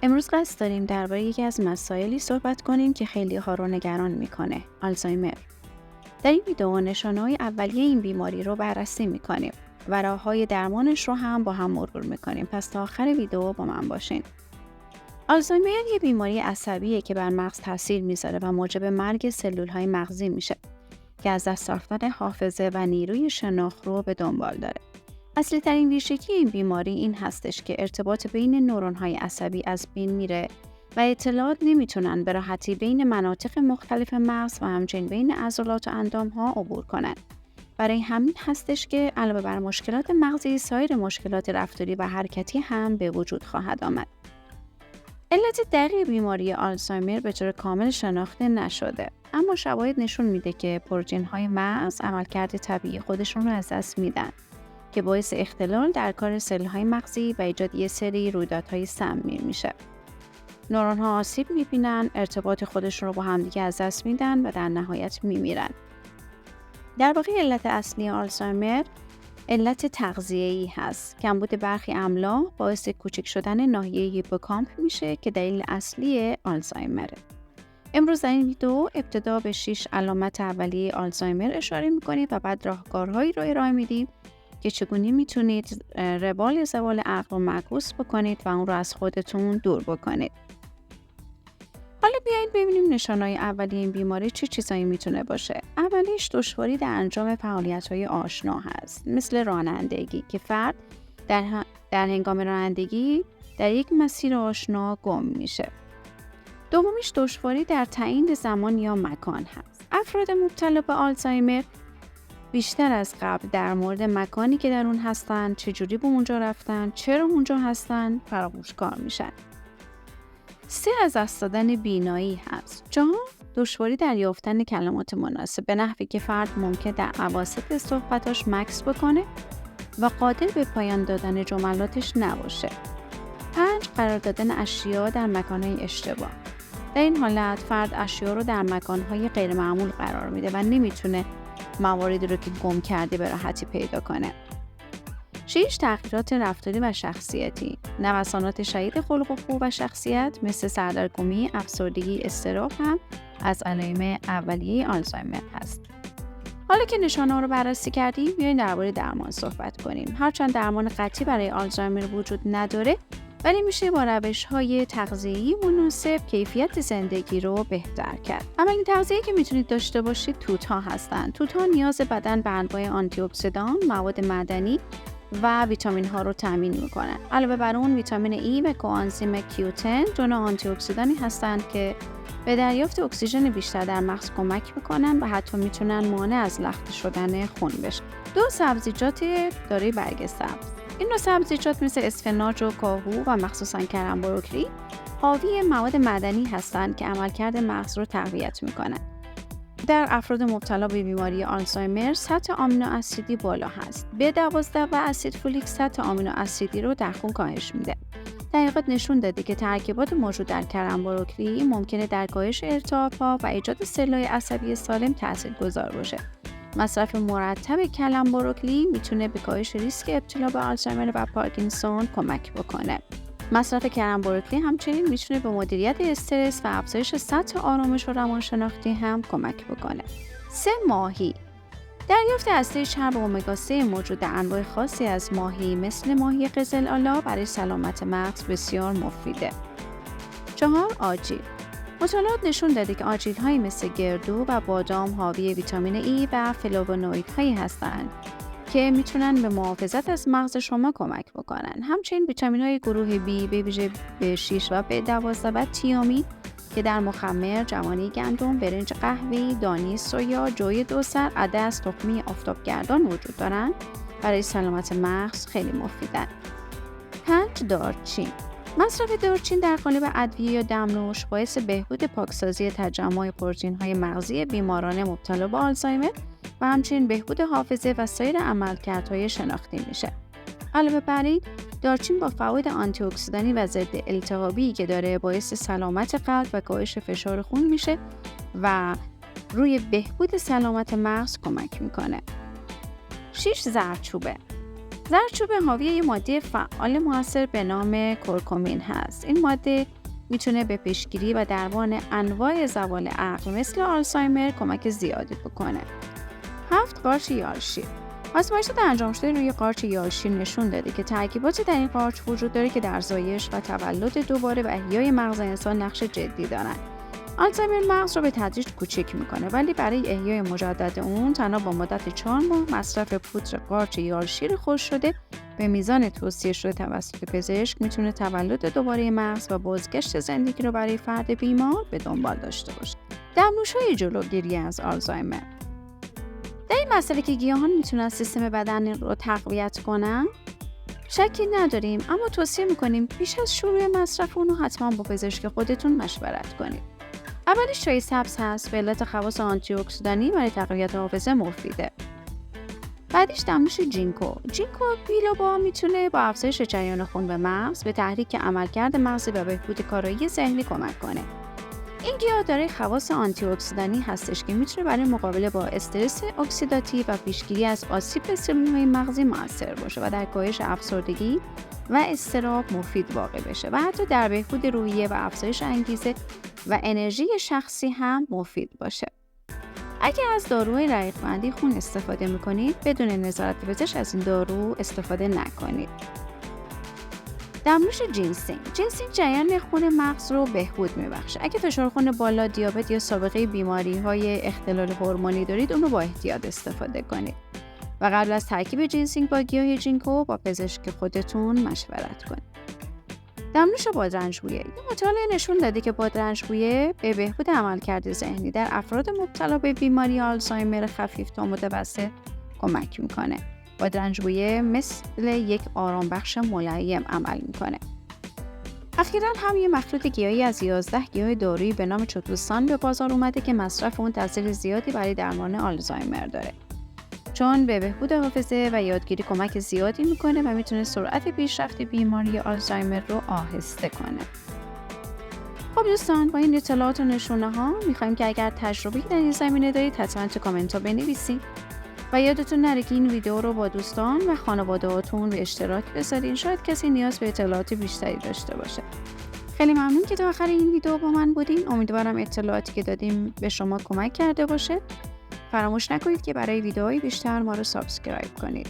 امروز قصد داریم درباره یکی از مسائلی صحبت کنیم که خیلی ها رو نگران میکنه، آلزایمر. در این ویدیو نشانه‌های اولیه این بیماری رو بررسی میکنیم و راه‌های درمانش رو هم با هم مرور میکنیم. پس تا آخر ویدیو با من باشین. آلزایمر یه بیماری عصبیه که بر مغز تاثیر میذاره و موجب مرگ سلول‌های مغزی میشه که از دست رفتن حافظه و نیروی شناخت رو به دنبال داره. اصلی ترین ویژگی این بیماری این هستش که ارتباط بین نورون‌های عصبی از بین میره و اطلاعات نمیتونن به راحتی بین مناطق مختلف مغز و همچنین بین عضلات و اندام‌ها عبور کنن. برای همین هستش که علاوه بر مشکلات مغزی، سایر مشکلات رفتاری و حرکتی هم به وجود خواهد آمد. علت دقیق بیماری آلزایمر به طور کامل شناخته نشده، اما شواهد نشون میده که پروتئین‌های مغز عملکرد طبیعی خودشون رو از دست میدن که باعث اختلال در کار سلول‌های مغزی و ایجاد یه سری رویدادهای سمی میشه. نورون‌ها آسیب می‌بینن، ارتباط خودشون رو با همدیگه از دست میدن و در نهایت میمیرن. در واقع علت اصلی آلزایمر علت تغذیه‌ای هست. کمبود برخی املاح باعث کوچک شدن ناحیه هیپوکامپ میشه که دلیل اصلی آلزایمره. امروز در این ویدیو ابتدا به 6 علامت اولیه آلزایمر اشاره می‌کنیم و بعد راهکارهایی رو ارائه میدیم که چگونه میتونید روال زوال عقل و معکوس بکنید و اون رو از خودتون دور بکنید. حالا بیایید ببینیم نشانه‌های اولیه این بیماری چه چیزایی میتونه باشه. اولیش دشواری در انجام فعالیت‌های آشنا هست، مثل رانندگی که فرد در هنگام رانندگی در یک مسیر آشنا گم میشه. دومیش دشواری در تعیین زمان یا مکان هست. افراد مبتلا به آلزایمر بیشتر از قبل در مورد مکانی که در اون هستن، چجوری به اونجا رفتن، چرا اونجا هستن، فراموشکار میشن. 3 از دست دادن بینایی هست. 4 دشواری در یافتن کلمات مناسب به نحوی که فرد ممکن در اواسط صحبتاش مکث بکنه و قادر به پایان دادن جملاتش نباشه. 5 قرار دادن اشیا در مکانهای اشتباه. در این حالت فرد اشیا رو در مکانهای غیر معمول قرار میده و نمیتونه مواردی رو که گم کرده به راحتی پیدا کنه. 6 تغییرات رفتاری و شخصیتی. نوسانات شدید خلق و خو و شخصیت مثل سردرگمی، افسردگی، اضطراب هم از علائم اولیه آلزایمر هست. حالا که نشانه‌ها رو بررسی کردیم، بیایید درباره درمان صحبت کنیم. هرچند درمان قطعی برای آلزایمر وجود نداره، ولی میشه با روش‌های تغذیه‌ای مناسب کیفیت زندگی رو بهتر کرد. اولین تغذیه‌ای که میتونید داشته باشید توت‌ها هستن. توت‌ها نیاز بدن به انواع آنتی اکسیدان، مواد معدنی و ویتامین ها رو تامین میکنن. علاوه بر اون ویتامین ای و کوآنزیم Q10 دو نوع آنتی اکسیدانی هستند که به دریافت اکسیژن بیشتر در مغز کمک میکنن و حتی میتونن مانع از لخته شدن خون بشن. 2 سبزیجات دارای برگ سبز. این نوع سبزیجات مثل اسفناج و کاهو و مخصوصاً کرم بروکلی حاوی مواد معدنی هستند که عملکرد مغز رو تقویت میکنن. در افراد مبتلا به بیماری آلزایمر سطح آمینو اسیدی بالا هست. B12 و اسید فولیک سطح آمینو اسیدی رو در خون کاهش میده. تحقیقات نشون داده که ترکیبات موجود در کرم بروکلی ممکنه در کاهش التهاب‌ها و ایجاد سلول‌های عصبی سالم تاثیرگذار باشه. مصرف مرتب کرم بروکلی میتونه به کاهش ریسک ابتلا به آلزایمر و پارکینسون کمک بکنه. مصرف کرم بروکلی همچنین میتونه به مدیریت استرس و افزایش سطح آرامش و روانشناختی هم کمک بکنه. 3 ماهی. دریافت هسته چرب امگا 3 موجود در انواع خاصی از ماهی مثل ماهی قزل‌آلا برای سلامت مغز بسیار مفیده. 4 آجیل. مطالعات نشون داده که آجیل‌هایی مثل گردو و بادام حاوی ویتامین ای و فلوونوئیدهایی هستند که میتونن به محافظت از مغز شما کمک بکنن. همچنین ویتامین‌های گروه B به ویژه B6 و B12 و تیامین که در مخمر، جوانه گندم، برنج قهوه‌ای، دانی سویا، جوی دوسر، عدس، تخمی آفتابگردان وجود دارن برای سلامت مغز خیلی مفیدن. 5 دارچین. مصرف دارچین در قالب ادویه یا دمنوش باعث بهبود پاکسازی تجمع پروتئین‌های مغزی بیماران مبتلا به آلزایمر و همچنین بهبود حافظه و سایر عملکردهای شناختی میشه. علاوه بر این، دارچین با فواید آنتی اکسیدانی و ضد التهابی که داره باعث سلامت قلب و کاهش فشار خون میشه و روی بهبود سلامت مغز کمک میکنه. 6 زردچوبه. زردچوبه حاوی یک ماده فعال موثر به نام کورکومین هست. این ماده میتونه به پیشگیری و درمان انواع زوال عقل مثل آلزایمر کمک زیادی بکنه. 7. قارچ یالشیر. آزمایشات انجام شده روی قارچ یالشیر نشون داده که ترکیباتی در این قارچ وجود داره که در زایش و تولد دوباره و احیای مغز انسان نقش جدی دارن. آلزایمر مغز رو به تدریج کوچک میکنه، ولی برای احیای مجدد اون تنها با مدت 4 ماه مصرف پودر قارچ یالشیر خشک شده به میزان توصیه شده توسط پزشک میتونه تولد دوباره مغز و بازگشت زندگی رو برای فرد بیمار به دنبال داشته باشه. دمنوش‌های جلوگیری از آلزایمر. در این مسئله که گیاهان میتونن سیستم بدن رو تقویت کنن شکی نداریم، اما توصیه میکنیم پیش از شروع مصرف اون رو حتما با پزشک خودتون مشورت کنید. اولش چای سبز هست، به علت خواص آنتی اکسیدانی برای تقویت حافظه مفیده. بعدش دمنوش جینکو. جینکو بیلوبا میتونه با افزایش جریان خون به مغز به تحریک عملکرد مغزی و بهبود کارایی ذهنی کمک کنه. این گیاه دارای خواص آنتی اکسیدانی هستش که میتونه برای مقابله با استرس اکسیداتیو و پیشگیری از آسیب به سلول‌های مغزی مؤثر باشه و در کاهش افسردگی و اضطراب مفید واقع بشه و حتی در بهبود روحیه و افزایش انگیزه و انرژی شخصی هم مفید باشه. اگر از داروهای رقیق‌بندی خون استفاده میکنید بدون نظارت پزشک از این دارو استفاده نکنید. دمنوش جینسینگ. جینسینگ جریان خون مغز رو بهبود میبخشه. اگه فشار خون بالا، دیابت یا سابقه بیماری‌های اختلال هورمونی دارید اون رو با احتیاط استفاده کنید. و قبل از ترکیب جینسینگ با گیاه جینکو با پزشک خودتون مشورت کنید. دمنوش بادرنج‌بویه. یه مطالعه نشون داده که بادرنج‌بویه به بهبود عملکرد ذهنی در افراد مبتلا به بیماری آلزایمر خفیف تا متوسط کمک میکنه. بادرنج‌بویه مثل یک آرامبخش ملایم عمل میکنه. اخیراً هم یه مخلوط گیاهی از 11 گیاه دارویی به نام چوتوسان به بازار اومده که مصرف اون تاثیر زیادی برای درمان آلزایمر داره، چون به بهبود حافظه و یادگیری کمک زیادی میکنه و میتونه سرعت پیشرفت بیماری آلزایمر رو آهسته کنه. خب دوستان، با این اطلاعات و نشونه ها میخوایم که اگر تجربه‌ای در این زمینه دارید حتما تو کامنت ها بنویسید و یادتون نره که این ویدیو رو با دوستان و خانواده هاتون به اشتراک بذارین، شاید کسی نیاز به اطلاعات بیشتری داشته باشه. خیلی ممنون که تا آخر این ویدیو با من بودین. امیدوارم اطلاعاتی که دادیم به شما کمک کرده باشه. فراموش نکنید که برای ویدیوهای بیشتر ما رو سابسکرایب کنید.